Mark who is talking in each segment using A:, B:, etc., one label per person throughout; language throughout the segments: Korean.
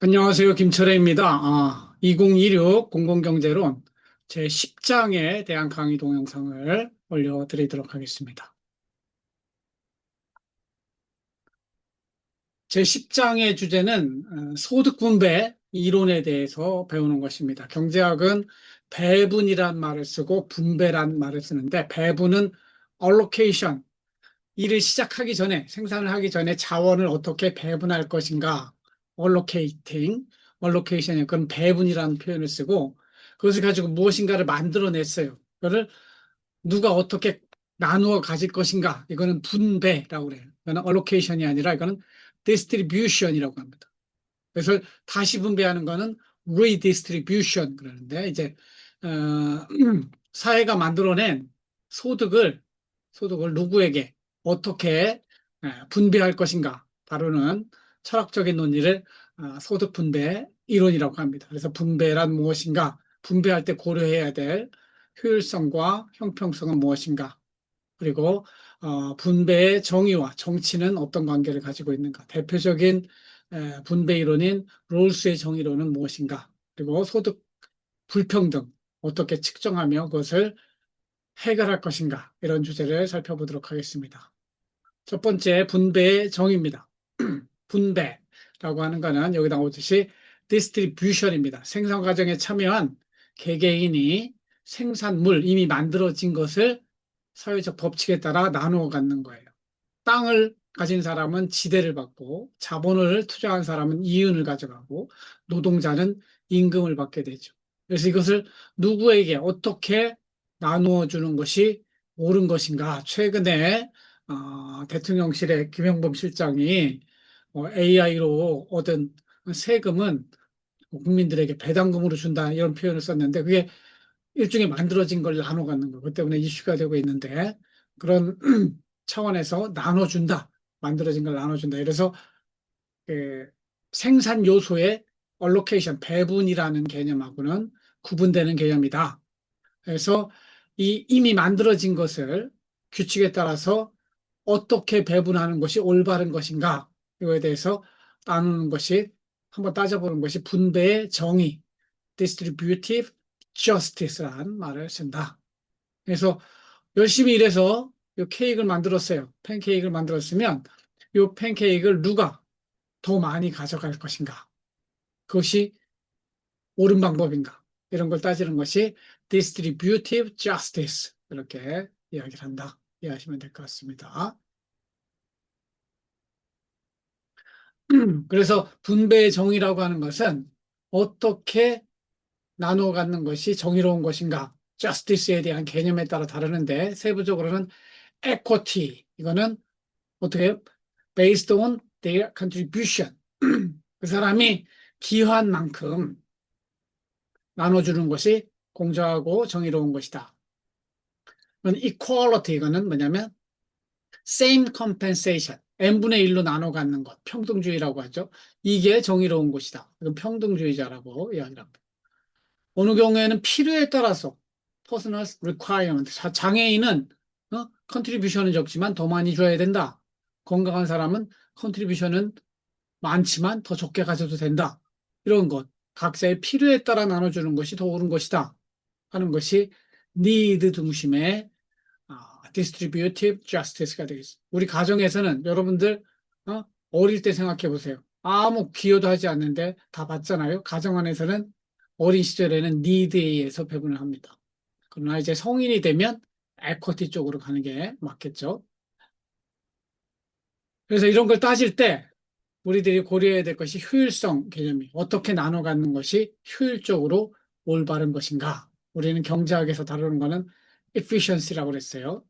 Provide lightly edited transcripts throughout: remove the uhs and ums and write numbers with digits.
A: 안녕하세요. 김철애입니다. 2026 공공경제론 제10장에 대한 강의 동영상을 올려드리도록 하겠습니다. 제10장의 주제는 소득 분배 이론에 대해서 배우는 것입니다. 경제학은 배분이란 말을 쓰고 분배란 말을 쓰는데, 배분은 allocation, 일을 시작하기 전에, 생산을 하기 전에 자원을 어떻게 배분할 것인가, allocation이 그런 배분이라는 표현을 쓰고, 그것을 가지고 무엇인가를 만들어냈어요. 그거를 누가 어떻게 나누어 가질 것인가, 이거는 분배라고 그래요. 이거는 allocation이 아니라 이거는 distribution이라고 합니다. 그래서 다시 분배하는 거는 redistribution 그러는데, 이제 어, 사회가 만들어낸 소득을 누구에게 어떻게 분배할 것인가 다루는 철학적인 논의를 소득 분배 이론이라고 합니다. 그래서 분배란 무엇인가, 분배할 때 고려해야 될 효율성과 형평성은 무엇인가, 그리고 분배의 정의와 정치는 어떤 관계를 가지고 있는가, 대표적인 분배 이론인 롤스의 정의론은 무엇인가, 그리고 소득 불평등 어떻게 측정하며 그것을 해결할 것인가, 이런 주제를 살펴보도록 하겠습니다. 첫 번째, 분배의 정의입니다. 분배라고 하는 것은 여기 나오듯이 디스트리뷰션입니다. 생산 과정에 참여한 개개인이 생산물, 이미 만들어진 것을 사회적 법칙에 따라 나누어 갖는 거예요. 땅을 가진 사람은 지대를 받고, 자본을 투자한 사람은 이윤을 가져가고, 노동자는 임금을 받게 되죠. 그래서 이것을 누구에게 어떻게 나누어 주는 것이 옳은 것인가. 최근에 대통령실의 김영범 실장이 AI로 얻은 세금은 국민들에게 배당금으로 준다, 이런 표현을 썼는데, 그게 일종의 만들어진 걸 나눠 갖는 거. 그 때문에 이슈가 되고 있는데, 그런 차원에서 나눠준다. 만들어진 걸 나눠준다. 그래서 그 생산 요소의 allocation, 배분이라는 개념하고는 구분되는 개념이다. 그래서 이 이미 만들어진 것을 규칙에 따라서 어떻게 배분하는 것이 올바른 것인가, 이거에 대해서 나누는 것이, 한번 따져보는 것이 분배의 정의, distributive justice라는 말을 쓴다. 그래서 열심히 일해서 이 케이크를 만들었어요. 팬케이크를 만들었으면 이 팬케이크를 누가 더 많이 가져갈 것인가? 그것이 옳은 방법인가? 이런 걸 따지는 것이 distributive justice, 이렇게 이야기를 한다. 이해하시면 될 것 같습니다. 그래서 분배의 정의라고 하는 것은 어떻게 나누어 갖는 것이 정의로운 것인가? justice에 대한 개념에 따라 다르는데, 세부적으로는 equity, 이거는 어떻게 based on their contribution, 그 사람이 기여한 만큼 나눠주는 것이 공정하고 정의로운 것이다. 그건 equality, 이거는 뭐냐면 same compensation, n분의 1로 나눠 갖는 것, 평등주의라고 하죠. 이게 정의로운 것이다. 이건 평등주의자라고 이야기합니다. 어느 경우에는 필요에 따라서 personal requirement, 장애인은 컨트리뷰션은 적지만 더 많이 줘야 된다. 건강한 사람은 컨트리뷰션은 많지만 더 적게 가져도 된다. 이런 것, 각자의 필요에 따라 나눠주는 것이 더 옳은 것이다 하는 것이 need 중심의 distributive justice가 되겠습니다. 우리 가정에서는 여러분들 어릴 때 생각해 보세요. 아무 기여도 하지 않는데 다 받잖아요. 가정 안에서는 어린 시절에는 need에 의해서 배분을 합니다. 그러나 이제 성인이 되면 equity 쪽으로 가는 게 맞겠죠. 그래서 이런 걸 따질 때 우리들이 고려해야 될 것이 효율성 개념이, 어떻게 나눠 갖는 것이 효율적으로 올바른 것인가. 우리는 경제학에서 다루는 거는 efficiency라고 그랬어요.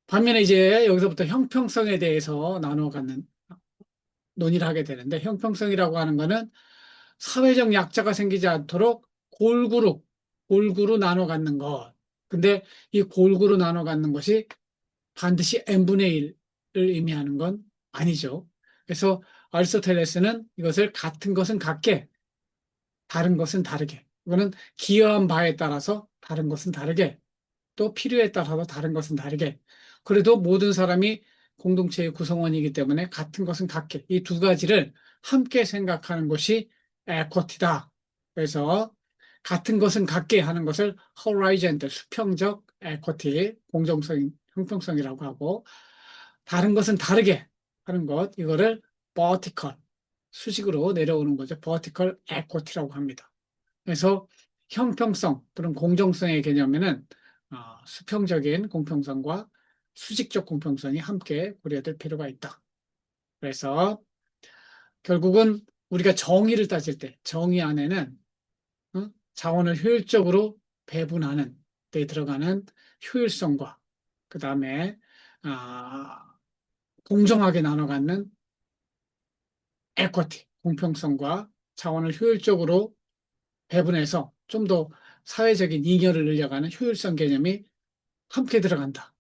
A: 반면에 이제 여기서부터 형평성에 대해서 나눠 갖는 논의를 하게 되는데, 형평성이라고 하는 거는 사회적 약자가 생기지 않도록 골고루 나눠 갖는 것. 근데 이 골고루 나눠 갖는 것이 반드시 n분의 1을 의미하는 건 아니죠. 그래서 아리스토텔레스는 이것을 같은 것은 같게, 다른 것은 다르게. 이거는 기여한 바에 따라서 다른 것은 다르게, 또 필요에 따라서 다른 것은 다르게. 그래도 모든 사람이 공동체의 구성원이기 때문에 같은 것은 같게. 이 두 가지를 함께 생각하는 것이 에쿼티다. 그래서 같은 것은 같게 하는 것을 horizontal, 수평적 에쿼티, 공정성, 형평성이라고 하고 다른 것은 다르게 하는 것, 이거를 vertical, 수직으로 내려오는 거죠. vertical equity라고 합니다. 그래서 형평성 또는 공정성의 개념에는 수평적인 공평성과 수직적 공평성이 함께 고려될 필요가 있다. 그래서 결국은 우리가 정의를 따질 때 정의 안에는 자원을 효율적으로 배분하는 데 들어가는 효율성과 그 다음에 공정하게 나눠 갖는 에쿼티, 공평성과 자원을 효율적으로 배분해서 좀 더 사회적인 잉여를 늘려가는 효율성 개념이 함께 들어간다.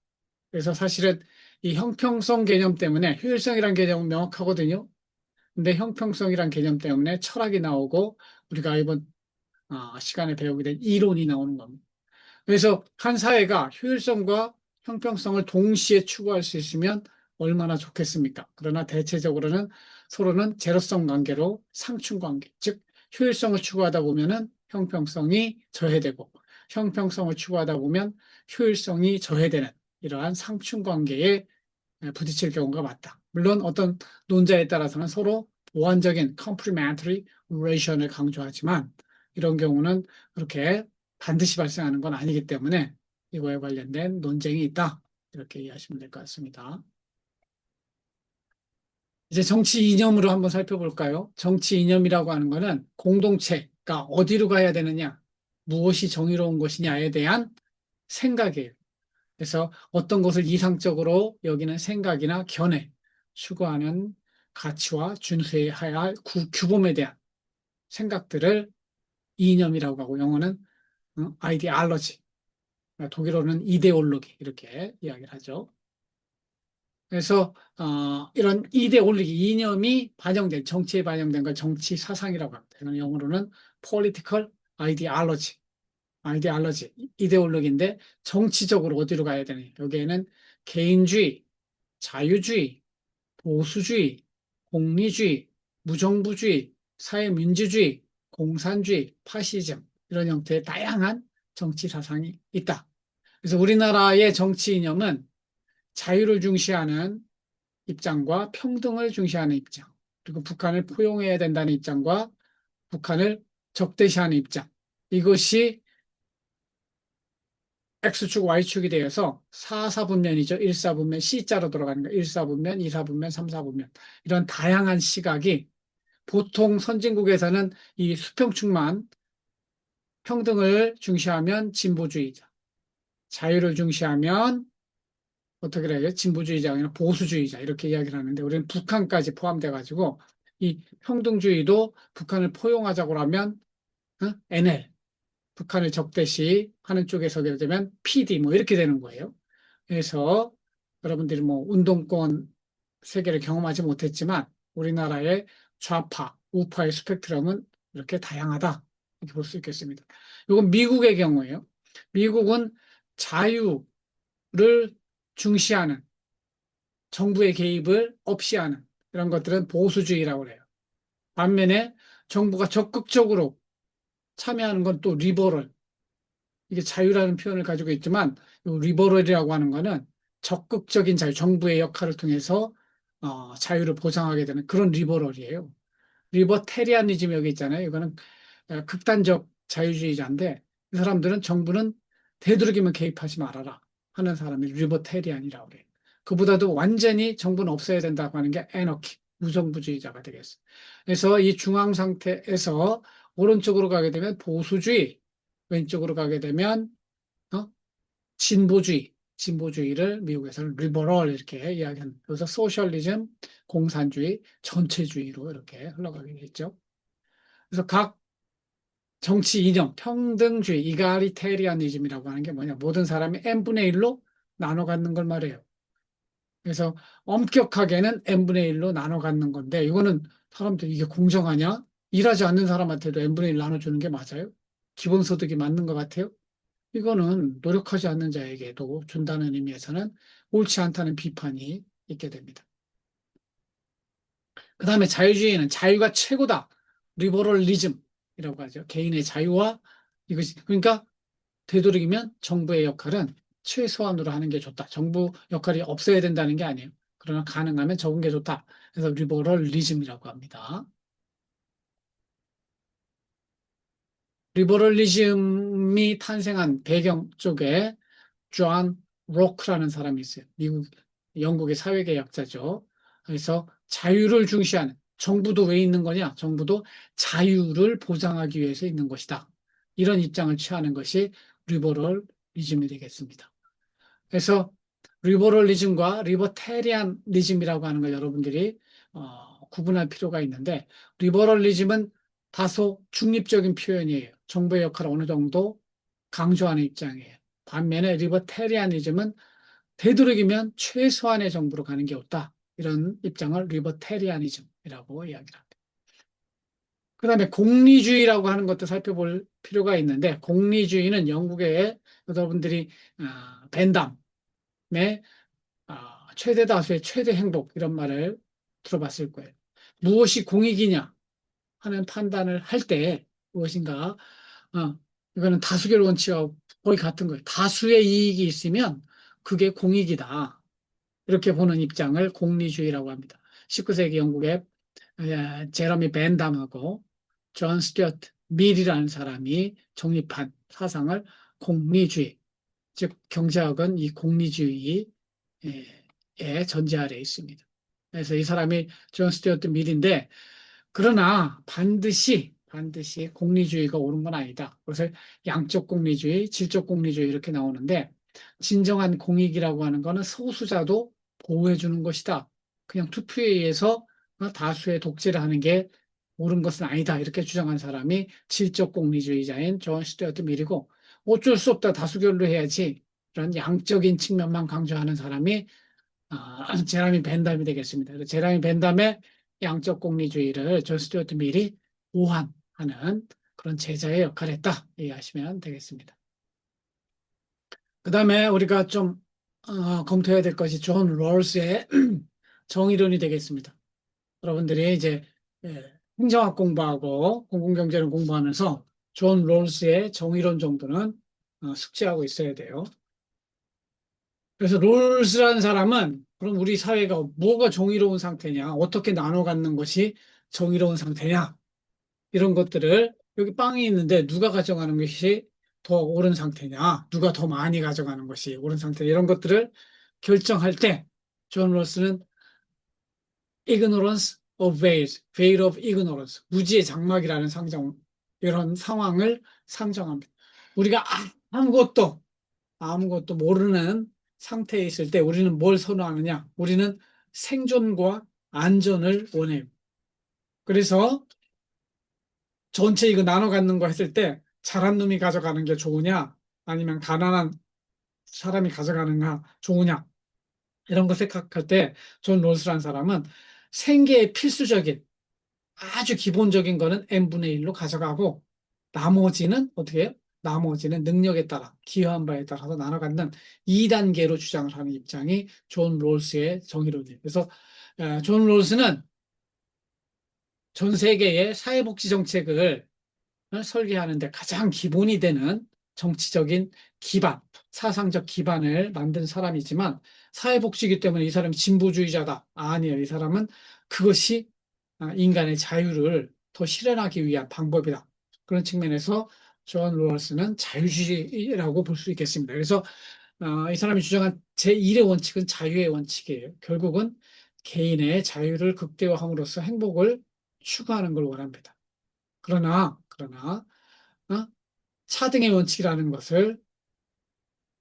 A: 그래서 사실은 이 형평성 개념 때문에 효율성이란 개념은 명확하거든요. 근데 형평성이란 개념 때문에 철학이 나오고 우리가 이번 시간에 배우게 된 이론이 나오는 겁니다. 그래서 한 사회가 효율성과 형평성을 동시에 추구할 수 있으면 얼마나 좋겠습니까? 그러나 대체적으로는 서로는 제로성 관계로 상충 관계, 즉 효율성을 추구하다 보면은 형평성이 저해되고 형평성을 추구하다 보면 효율성이 저해되는 이러한 상충 관계에 부딪힐 경우가 많다. 물론 어떤 논자에 따라서는 서로 보완적인 complementary relation을 강조하지만 이런 경우는 그렇게 반드시 발생하는 건 아니기 때문에 이거에 관련된 논쟁이 있다. 이렇게 이해하시면 될 것 같습니다. 이제 정치 이념으로 한번 살펴볼까요? 정치 이념이라고 하는 거는 공동체가 어디로 가야 되느냐, 무엇이 정의로운 것이냐에 대한 생각이에요. 그래서 어떤 것을 이상적으로 여기는 생각이나 견해, 추구하는 가치와 준수해야 할 규범에 대한 생각들을 이념이라고 하고 영어는 아이디알러지, 독일어는 이데올로기 이렇게 이야기를 하죠. 그래서 이런 이데올로기, 이념이 반영된 정치에 반영된 걸 정치 사상이라고 합니다. 이건 영어로는 political ideology, 이데올로기인데 정치적으로 어디로 가야 되느냐. 여기에는 개인주의, 자유주의, 보수주의, 공리주의, 무정부주의, 사회민주주의, 공산주의, 파시즘 이런 형태의 다양한 정치 사상이 있다. 그래서 우리나라의 정치 이념은 자유를 중시하는 입장과 평등을 중시하는 입장, 그리고 북한을 포용해야 된다는 입장과 북한을 적대시하는 입장, 이것이 X축, Y축이 되어서 4사분면이죠. 1사분면, C자로 돌아가는 거예요. 1사분면, 2사분면, 3사분면. 이런 다양한 시각이 보통 선진국에서는 이 수평축만 평등을 중시하면 진보주의자, 자유를 중시하면 어떻게 해야 돼? 진보주의자 아니라 보수주의자 이렇게 이야기를 하는데 우리는 북한까지 포함돼 가지고 이 평등주의도 북한을 포용하자고 하면 NL 북한을 적대시 하는 쪽에 서게 되면 PD 뭐 이렇게 되는 거예요. 그래서 여러분들이 뭐 운동권 세계를 경험하지 못했지만 우리나라의 좌파, 우파의 스펙트럼은 이렇게 다양하다. 이렇게 볼 수 있겠습니다. 이건 미국의 경우예요. 미국은 자유를 중시하는 정부의 개입을 없이 하는 이런 것들은 보수주의라고 해요. 반면에 정부가 적극적으로 참여하는 건 또 리버럴. 이게 자유라는 표현을 가지고 있지만 리버럴이라고 하는 거는 적극적인 자유, 정부의 역할을 통해서 자유를 보장하게 되는 그런 리버럴이에요. 리버테리아니즘 여기 있잖아요. 이거는 극단적 자유주의자인데 이 사람들은 정부는 되도록이면 개입하지 말아라 하는 사람이 리버테리안이라고 그래요. 그보다도 완전히 정부는 없어야 된다고 하는 게 애너키, 무정부주의자가 되겠어요. 그래서 이 중앙 상태에서 오른쪽으로 가게 되면 보수주의, 왼쪽으로 가게 되면 어? 진보주의를 미국에서는 리버럴 이렇게 이야기하는. 그래서 소셜리즘, 공산주의, 전체주의로 이렇게 흘러가게 되죠. 그래서 각 정치 이념, 평등주의, 이가리테리아니즘이라고 하는 게 뭐냐? 모든 사람이 n분의 1로 나눠 갖는 걸 말해요. 그래서 엄격하게는 n분의 1로 나눠 갖는 건데 이거는 사람들이 이게 공정하냐? 일하지 않는 사람한테도 n분의 1 나눠주는 게 맞아요? 기본소득이 맞는 것 같아요? 이거는 노력하지 않는 자에게도 준다는 의미에서는 옳지 않다는 비판이 있게 됩니다. 그 다음에 자유주의는 자유가 최고다. 리버럴리즘이라고 하죠. 개인의 자유와 이것이, 그러니까 되도록이면 정부의 역할은 최소한으로 하는 게 좋다. 정부 역할이 없어야 된다는 게 아니에요. 그러나 가능하면 적은 게 좋다. 그래서 리버럴리즘이라고 합니다. 리버럴리즘이 탄생한 배경 쪽에 존 로크라는 사람이 있어요. 영국의 사회개혁자죠. 그래서 자유를 중시하는 정부도 왜 있는 거냐? 정부도 자유를 보장하기 위해서 있는 것이다. 이런 입장을 취하는 것이 리버럴리즘이 되겠습니다. 그래서 리버럴리즘과 리버테리안리즘이라고 하는 걸 여러분들이 구분할 필요가 있는데 리버럴리즘은 다소 중립적인 표현이에요. 정부의 역할을 어느 정도 강조하는 입장이에요. 반면에 리버테리안리즘은 되도록이면 최소한의 정부로 가는 게 옳다. 이런 입장을 리버테리아니즘이라고 이야기를 합니다. 그다음에 공리주의라고 하는 것도 살펴볼 필요가 있는데 공리주의는 영국의 여러분들이 벤담의 최대 다수의 최대 행복 이런 말을 들어봤을 거예요. 무엇이 공익이냐 하는 판단을 할 때 무엇인가 이거는 다수결 원칙하고 거의 같은 거예요. 다수의 이익이 있으면 그게 공익이다. 이렇게 보는 입장을 공리주의라고 합니다. 19세기 영국의 제러미 벤담하고 존 스튜어트 밀이라는 사람이 정립한 사상을 공리주의, 즉 경제학은 이 공리주의의 전제 아래에 있습니다. 그래서 이 사람이 존 스튜어트 밀인데 그러나 반드시 공리주의가 옳은 건 아니다. 그래서 양적 공리주의, 질적 공리주의 이렇게 나오는데 진정한 공익이라고 하는 거는 소수자도 보호해 주는 것이다. 그냥 투표에 의해서 다수의 독재를 하는 게 옳은 것은 아니다. 이렇게 주장한 사람이 질적 공리주의자인 존 스튜어트 밀이고 어쩔 수 없다. 다수결로 해야지. 이런 양적인 측면만 강조하는 사람이 제라미 벤담이 되겠습니다. 제라미 벤담의 양적 공리주의를 존 스튜어트 밀이 보완하는 그런 제자의 역할을 했다. 이해하시면 되겠습니다. 그 다음에 우리가 좀 검토해야 될 것이 존 롤스의 정의론이 되겠습니다. 여러분들이 이제 행정학 공부하고 공공경제를 공부하면서 존 롤스의 정의론 정도는 숙지하고 있어야 돼요. 그래서 롤스라는 사람은 그럼 우리 사회가 뭐가 정의로운 상태냐, 어떻게 나눠 갖는 것이 정의로운 상태냐, 이런 것들을 여기 빵이 있는데 누가 가져가는 것이 더 옳은 상태냐, 누가 더 많이 가져가는 것이 옳은 상태, 이런 것들을 결정할 때 존 롤스는 ignorance of veils, veil of ignorance, 무지의 장막이라는 이런 상황을 상정합니다. 우리가 아무것도 모르는 상태에 있을 때 우리는 뭘 선호하느냐? 우리는 생존과 안전을 원해요. 그래서 전체 이거 나눠 갖는 거 했을 때 잘한 놈이 가져가는 게 좋으냐? 아니면 가난한 사람이 가져가는 게 좋으냐? 이런 거 생각할 때 존 롤스라는 사람은 생계의 필수적인 아주 기본적인 거는 n분의 1로 가져가고 나머지는 어떻게 해요? 나머지는 능력에 따라 기여한 바에 따라서 나눠 갖는 2단계로 주장을 하는 입장이 존 롤스의 정의론이에요. 그래서 존 롤스는 전 세계의 사회복지 정책을 설계하는데 가장 기본이 되는 정치적인 기반, 사상적 기반을 만든 사람이지만 사회복지이기 때문에 이 사람이 진보주의자다. 아니에요. 이 사람은 그것이 인간의 자유를 더 실현하기 위한 방법이다. 그런 측면에서 존 롤스는 자유주의라고 볼 수 있겠습니다. 그래서 이 사람이 주장한 제1의 원칙은 자유의 원칙이에요. 결국은 개인의 자유를 극대화함으로써 행복을 추구하는 걸 원합니다. 그러나 차등의 원칙이라는 것을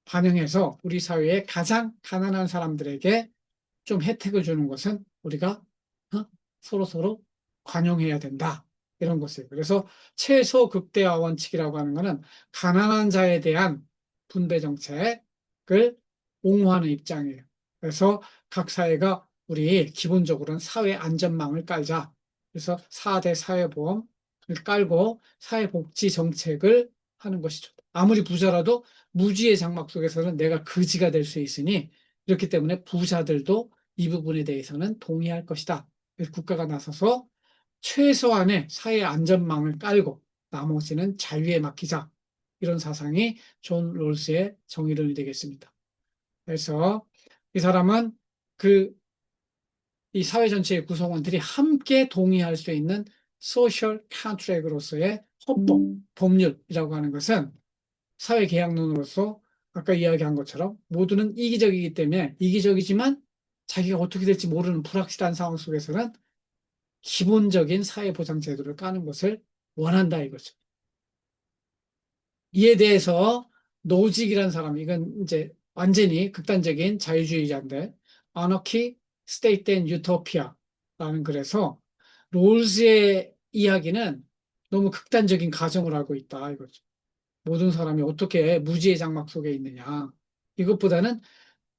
A: 반영해서 우리 사회의 가장 가난한 사람들에게 좀 혜택을 주는 것은 우리가 서로 관용해야 된다. 이런 것이에요. 그래서 최소 극대화 원칙이라고 하는 것은 가난한 자에 대한 분배 정책을 옹호하는 입장이에요. 그래서 각 사회가 우리 기본적으로는 사회 안전망을 깔자. 그래서 4대 사회보험을 깔고 사회복지 정책을 하는 것이죠. 아무리 부자라도 무지의 장막 속에서는 내가 거지가 될 수 있으니 그렇기 때문에 부자들도 이 부분에 대해서는 동의할 것이다. 국가가 나서서 최소한의 사회 안전망을 깔고 나머지는 자유에 맡기자. 이런 사상이 존 롤스의 정의론이 되겠습니다. 그래서 이 사람은 그 이 사회 전체의 구성원들이 함께 동의할 수 있는 소셜 컨트랙으로서의 헌법, 법률이라고 하는 것은 사회 계약론으로서 아까 이야기한 것처럼 모두는 이기적이기 때문에 이기적이지만 자기가 어떻게 될지 모르는 불확실한 상황 속에서는 기본적인 사회보장 제도를 까는 것을 원한다 이거죠. 이에 대해서 노직이라는 사람, 이건 이제 완전히 극단적인 자유주의자인데, Anarchy, State and Utopia라는 글에서 롤즈의 이야기는 너무 극단적인 가정을 하고 있다 이거죠. 모든 사람이 어떻게 무지의 장막 속에 있느냐. 이것보다는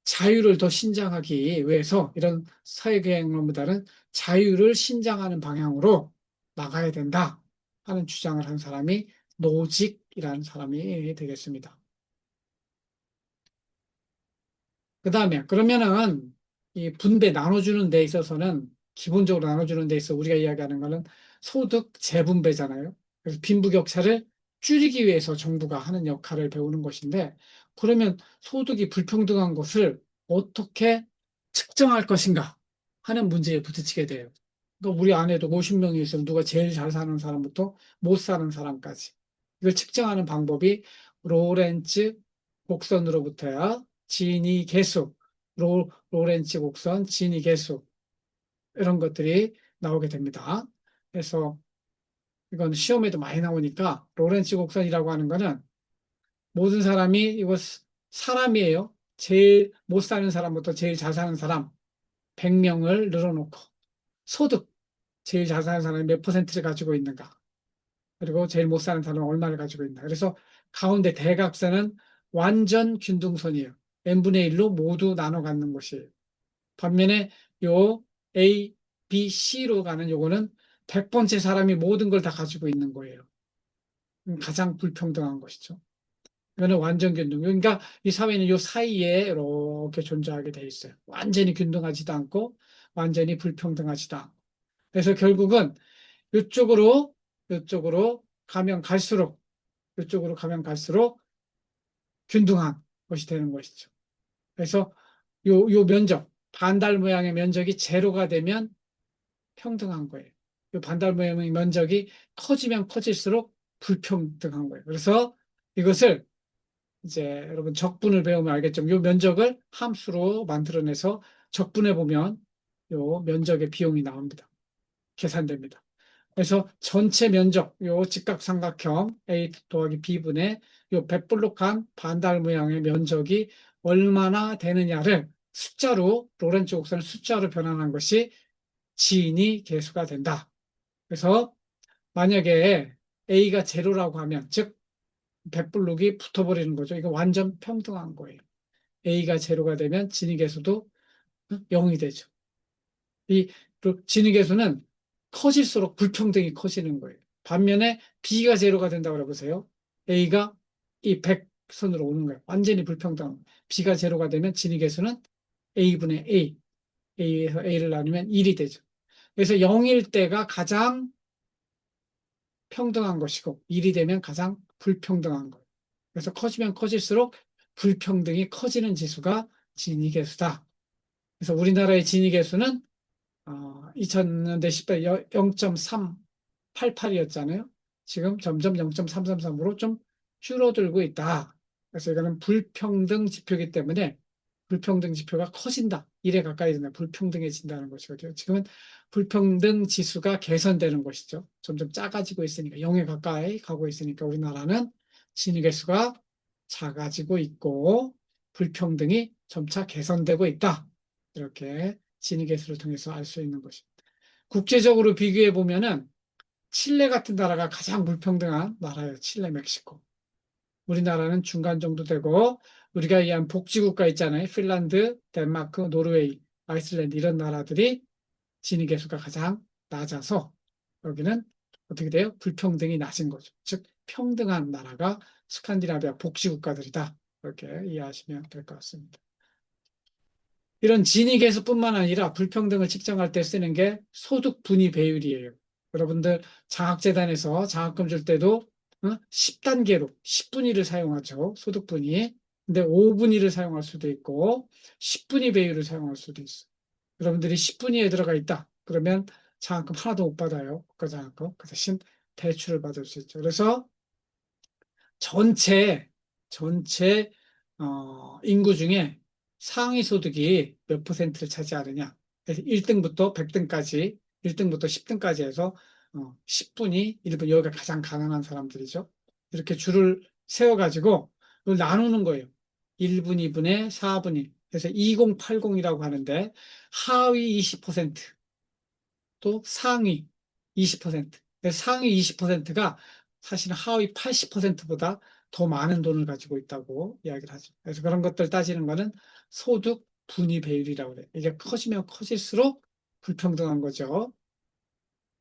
A: 자유를 더 신장하기 위해서 이런 사회계획론보다는 자유를 신장하는 방향으로 나가야 된다 하는 주장을 한 사람이 노직이라는 사람이 되겠습니다. 그 다음에 그러면은 이 분배 나눠주는 데 있어서는 기본적으로 나눠주는 데 있어 우리가 이야기하는 거는 소득 재분배잖아요. 그래서 빈부격차를 줄이기 위해서 정부가 하는 역할을 배우는 것인데 그러면 소득이 불평등한 것을 어떻게 측정할 것인가 하는 문제에 부딪히게 돼요. 그러니까 우리 안에도 50명이 있으면 누가 제일 잘 사는 사람부터 못 사는 사람까지 이걸 측정하는 방법이 로렌츠 곡선으로부터야 지니 계수, 로렌츠 곡선, 지니 계수 이런 것들이 나오게 됩니다. 그래서 이건 시험에도 많이 나오니까 로렌츠 곡선이라고 하는 거는 모든 사람이 이거 사람이에요. 제일 못 사는 사람부터 제일 잘 사는 사람 100명을 늘어놓고 소득 제일 잘 사는 사람이 몇 퍼센트를 가지고 있는가 그리고 제일 못 사는 사람은 얼마를 가지고 있는가 그래서 가운데 대각선은 완전 균등선이에요. n분의 1로 모두 나눠 갖는 것이에요. 반면에 요 A, B, C로 가는 요거는 100번째 사람이 모든 걸 다 가지고 있는 거예요. 가장 불평등한 것이죠. 이거는 완전 균등. 그러니까 이 사회는 요 사이에 이렇게 존재하게 돼 있어요. 완전히 균등하지도 않고 완전히 불평등하지도 않고. 그래서 결국은 이쪽으로 이쪽으로 가면 갈수록 이쪽으로 가면 갈수록 균등한 것이 되는 것이죠. 그래서 요 면적, 반달 모양의 면적이 제로가 되면 평등한 거예요. 요 반달 모양의 면적이 커지면 커질수록 불평등한 거예요. 그래서 이것을 이제 여러분 적분을 배우면 알겠지만 요 면적을 함수로 만들어내서 적분해 보면 요 면적의 비용이 나옵니다. 계산됩니다. 그래서 전체 면적, 요 직각삼각형 A 더하기 B분의 요 백블록한 반달 모양의 면적이 얼마나 되느냐를 숫자로, 로렌츠 곡선을 숫자로 변환한 것이 지니 계수가 된다. 그래서 만약에 A가 제로라고 하면, 즉, 백블록이 붙어버리는 거죠. 이거 완전 평등한 거예요. A가 제로가 되면 지니 계수도 0이 되죠. 이 진위계수는 커질수록 불평등이 커지는 거예요. 반면에 B가 제로가 된다고 해보세요. A가 이 100선으로 오는 거예요. 완전히 불평등. B가 제로가 되면 진위계수는 A분의 A, A에서 A를 나누면 1이 되죠. 그래서 0일 때가 가장 평등한 것이고 1이 되면 가장 불평등한 거예요. 그래서 커지면 커질수록 불평등이 커지는 지수가 진위계수다. 그래서 우리나라의 진위계수는 2000년대 10배 0.388이었잖아요. 지금 점점 0.333으로 좀 줄어들고 있다. 그래서 이거는 불평등 지표이기 때문에 불평등 지표가 커진다. 1에 가까이 된다. 불평등해진다는 것이거든요. 지금은 불평등 지수가 개선되는 것이죠. 점점 작아지고 있으니까 0에 가까이 가고 있으니까 우리나라는 진위계수가 작아지고 있고 불평등이 점차 개선되고 있다. 이렇게 진위계수를 통해서 알 수 있는 것입니다. 국제적으로 비교해 보면은 칠레 같은 나라가 가장 불평등한 나라예요. 칠레, 멕시코. 우리나라는 중간 정도 되고 우리가 이해한 복지국가 있잖아요. 핀란드, 덴마크, 노르웨이, 아이슬란드 이런 나라들이 진위계수가 가장 낮아서 여기는 어떻게 돼요? 불평등이 낮은 거죠. 즉 평등한 나라가 스칸디나비아 복지국가들이다. 이렇게 이해하시면 될 것 같습니다. 이런 진위계수뿐만 아니라 불평등을 측정할 때 쓰는 게 소득 분위 배율이에요. 여러분들 장학재단에서 장학금 줄 때도 10단계로 10분위를 사용하죠. 소득 분위. 근데 5분위를 사용할 수도 있고 10분위 배율을 사용할 수도 있어요. 여러분들이 10분위에 들어가 있다. 그러면 장학금 하나도 못 받아요. 국가장학금. 그 대신 대출을 받을 수 있죠. 그래서 전체 인구 중에 상위 소득이 몇 퍼센트를 차지하느냐. 그래서 1등부터 100등까지, 1등부터 10등까지 해서 10분위, 1분, 여기가 가장 가난한 사람들이죠. 이렇게 줄을 세워가지고 이걸 나누는 거예요. 1분, 2분에 4분위. 그래서 2080이라고 하는데 하위 20%, 또 상위 20%. 그래서 상위 20%가 사실은 하위 80%보다 더 많은 돈을 가지고 있다고 이야기를 하죠. 그래서 그런 것들 따지는 거는 소득 분위 배율이라고 그래요. 이게 커지면 커질수록 불평등한 거죠.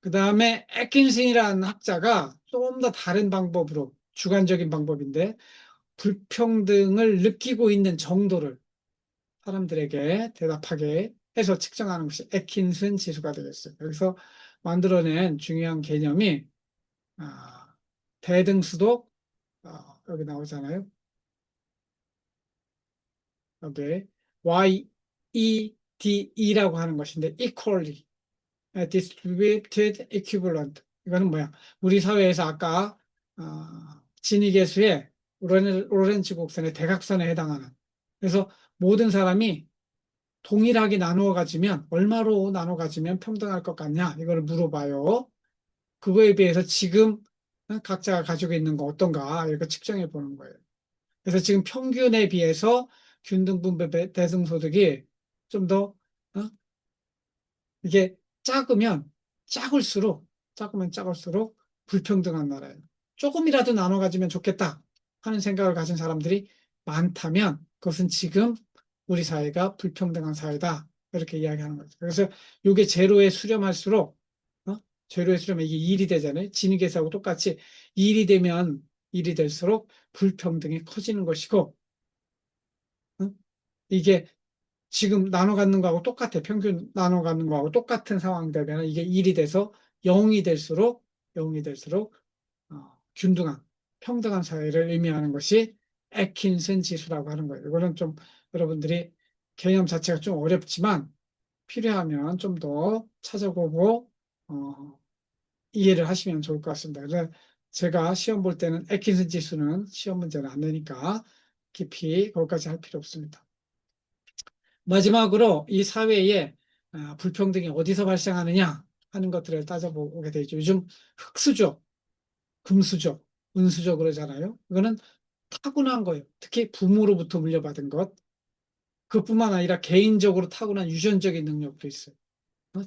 A: 그 다음에 애킨슨이라는 학자가 좀 더 다른 방법으로 주관적인 방법인데 불평등을 느끼고 있는 정도를 사람들에게 대답하게 해서 측정하는 것이 애킨슨 지수가 되겠어요. 여기서 만들어낸 중요한 개념이 대등수도 여기 나오잖아요. 여기 YEDE라고 하는 것인데 equally distributed equivalent 이거는 뭐야? 우리 사회에서 아까 진위계수의 로렌츠 곡선의 대각선에 해당하는 그래서 모든 사람이 동일하게 나누어 가지면 얼마로 나눠 가지면 평등할 것 같냐 이걸 물어봐요. 그거에 비해서 지금 각자가 가지고 있는 거 어떤가 이렇게 측정해 보는 거예요. 그래서 지금 평균에 비해서 균등분배 대승소득이 좀 더 이게 작으면 작을수록 불평등한 나라예요. 조금이라도 나눠 가지면 좋겠다 하는 생각을 가진 사람들이 많다면 그것은 지금 우리 사회가 불평등한 사회다. 이렇게 이야기하는 거죠. 그래서 이게 제로에 수렴할수록 제로에 수렴하면 이게 1이 되잖아요. 진위계수하고 똑같이 1이 되면 1이 될수록 불평등이 커지는 것이고 이게 지금 나눠 갖는 거하고 똑같아. 평균 나눠 갖는 거하고 똑같은 상황이 되면 이게 1이 돼서 0이 될수록 균등한, 평등한 사회를 의미하는 것이 애킨슨 지수라고 하는 거예요. 이거는 좀 여러분들이 개념 자체가 좀 어렵지만 필요하면 좀 더 찾아보고 이해를 하시면 좋을 것 같습니다. 그래서 제가 시험 볼 때는 애킨슨 지수는 시험 문제는 안 내니까 깊이 거기까지 할 필요 없습니다. 마지막으로 이 사회에 불평등이 어디서 발생하느냐 하는 것들을 따져보게 되죠. 요즘 흙수저, 금수저, 은수저 그러잖아요. 이거는 타고난 거예요. 특히 부모로부터 물려받은 것. 그것뿐만 아니라 개인적으로 타고난 유전적인 능력도 있어요.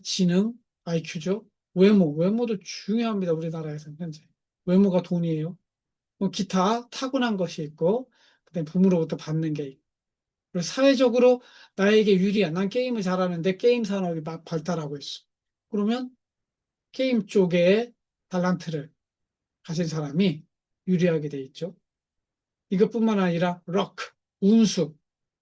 A: 지능, IQ죠. 외모도 중요합니다. 우리나라에서는 현재. 외모가 돈이에요. 기타 타고난 것이 있고, 그다음에 부모로부터 받는 게 있고. 그리고 사회적으로 나에게 유리한, 난 게임을 잘하는데 게임 산업이 막 발달하고 있어. 그러면 게임 쪽에 달란트를 가진 사람이 유리하게 돼 있죠. 이것뿐만 아니라 럭, 운수,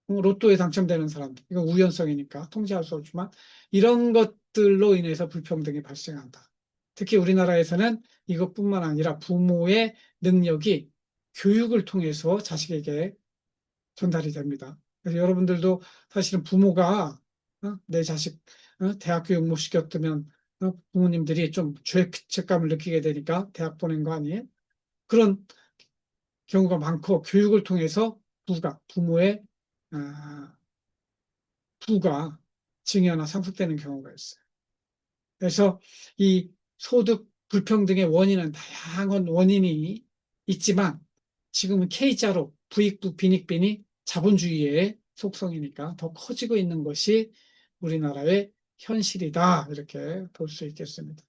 A: 로또에 당첨되는 사람들. 이건 우연성이니까 통제할 수 없지만 이런 것들로 인해서 불평등이 발생한다. 특히 우리나라에서는 이것뿐만 아니라 부모의 능력이 교육을 통해서 자식에게 전달이 됩니다. 그래서 여러분들도 사실은 부모가 내 자식 대학 교육 못 시켰다면 부모님들이 좀 죄책감을 느끼게 되니까 대학 보낸 거 아니에요? 그런 경우가 많고 교육을 통해서 부모의 아, 부가 증여나 상속되는 경우가 있어요. 그래서 이 소득 불평등의 원인은 다양한 원인이 있지만 지금은 K자로 부익부 빈익빈이 자본주의의 속성이니까 더 커지고 있는 것이 우리나라의 현실이다. 이렇게 볼 수 있겠습니다.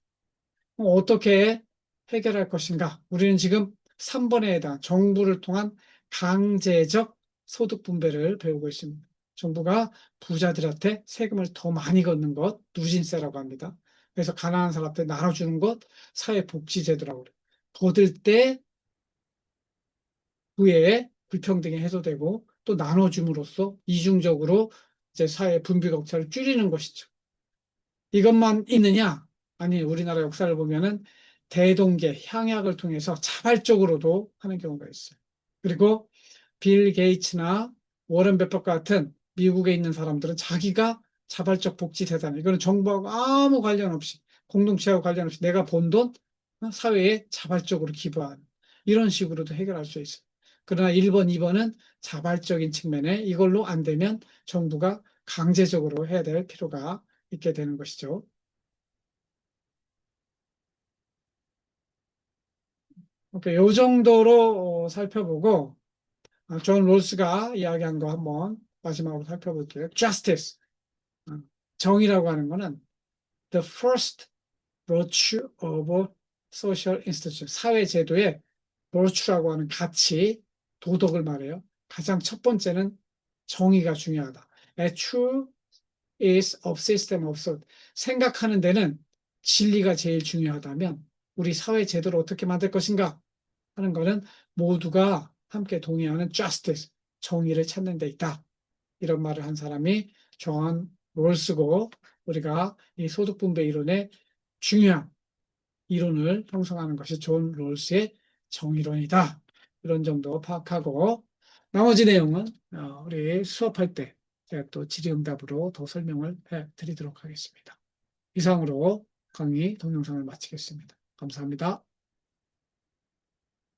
A: 어떻게 해결할 것인가? 우리는 지금 3번에 해당 정부를 통한 강제적 소득 분배를 배우고 있습니다. 정부가 부자들한테 세금을 더 많이 걷는 것, 누진세라고 합니다. 그래서 가난한 사람한테 나눠주는 것, 사회복지제도라고 그래요. 거둘 때 후에 불평등이 해소되고 또 나눠줌으로써 이중적으로 이제 사회 분비격차를 줄이는 것이죠. 이것만 있느냐? 아니, 우리나라 역사를 보면은 대동계, 향약을 통해서 자발적으로도 하는 경우가 있어요. 그리고 빌 게이츠나 워런 버핏 같은 미국에 있는 사람들은 자기가 자발적 복지 대단, 이거는 정부하고 아무 관련 없이, 공동체하고 관련 없이 내가 번 돈 사회에 자발적으로 기부하는 이런 식으로도 해결할 수 있어요. 그러나 1번, 2번은 자발적인 측면에 이걸로 안 되면 정부가 강제적으로 해야 될 필요가 있게 되는 것이죠. 오케이, 요 정도로 살펴보고 존 롤스가 이야기한 거 한번 마지막으로 살펴볼게요. Justice, 어, 정의라고 하는 거는 the first virtue of social institution, 사회 제도의 virtue라고 하는 가치, 도덕을 말해요. 가장 첫 번째는 정의가 중요하다. A true is of system of thought. 생각하는 데는 진리가 제일 중요하다면 우리 사회 제도를 어떻게 만들 것인가 하는 거는 모두가 함께 동의하는 justice, 정의를 찾는 데 있다. 이런 말을 한 사람이 존 롤스고 우리가 이 소득분배 이론의 중요한 이론을 형성하는 것이 존 롤스의 정의론이다. 이런 정도 파악하고 나머지 내용은 우리 수업할 때 제가 또 질의응답으로 더 설명을 해 드리도록 하겠습니다. 이상으로 강의 동영상을 마치겠습니다. 감사합니다.